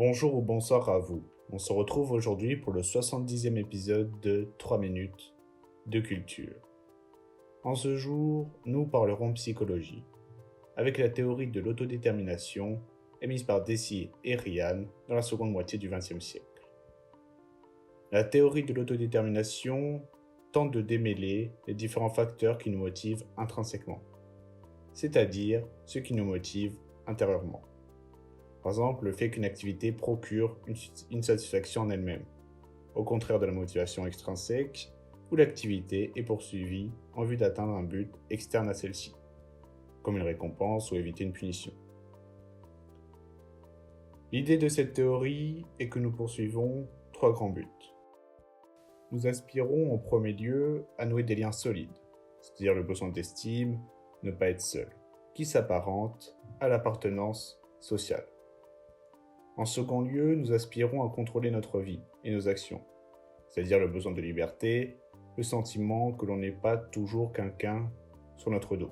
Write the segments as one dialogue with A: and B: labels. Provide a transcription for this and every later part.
A: Bonjour ou bonsoir à vous. On se retrouve aujourd'hui pour le 70e épisode de 3 minutes de culture. En ce jour, nous parlerons psychologie, avec la théorie de l'autodétermination émise par Deci et Ryan dans la seconde moitié du XXe siècle. La théorie de l'autodétermination tente de démêler les différents facteurs qui nous motivent intrinsèquement, c'est-à-dire ceux qui nous motivent intérieurement. Par exemple, le fait qu'une activité procure une satisfaction en elle-même, au contraire de la motivation extrinsèque, où l'activité est poursuivie en vue d'atteindre un but externe à celle-ci, comme une récompense ou éviter une punition. L'idée de cette théorie est que nous poursuivons 3 grands buts. Nous aspirons en premier lieu à nouer des liens solides, c'est-à-dire le besoin d'estime, ne pas être seul, qui s'apparente à l'appartenance sociale. En second lieu, nous aspirons à contrôler notre vie et nos actions, c'est-à-dire le besoin de liberté, le sentiment que l'on n'est pas toujours quelqu'un sur notre dos.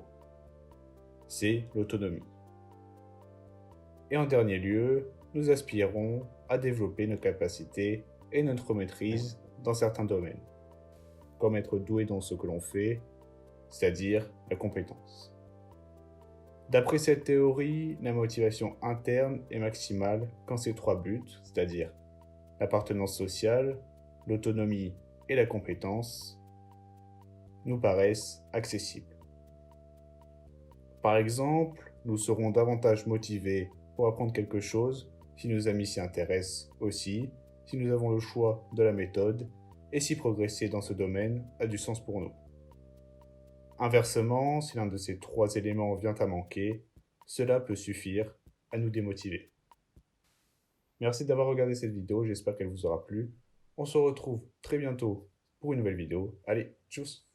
A: C'est l'autonomie. Et en dernier lieu, nous aspirons à développer nos capacités et notre maîtrise dans certains domaines, comme être doué dans ce que l'on fait, c'est-à-dire la compétence. D'après cette théorie, la motivation interne est maximale quand ces 3 buts, c'est-à-dire l'appartenance sociale, l'autonomie et la compétence, nous paraissent accessibles. Par exemple, nous serons davantage motivés pour apprendre quelque chose si nos amis s'y intéressent aussi, si nous avons le choix de la méthode et si progresser dans ce domaine a du sens pour nous. Inversement, si l'un de ces 3 éléments vient à manquer, cela peut suffire à nous démotiver. Merci d'avoir regardé cette vidéo, j'espère qu'elle vous aura plu. On se retrouve très bientôt pour une nouvelle vidéo. Allez, tchuss!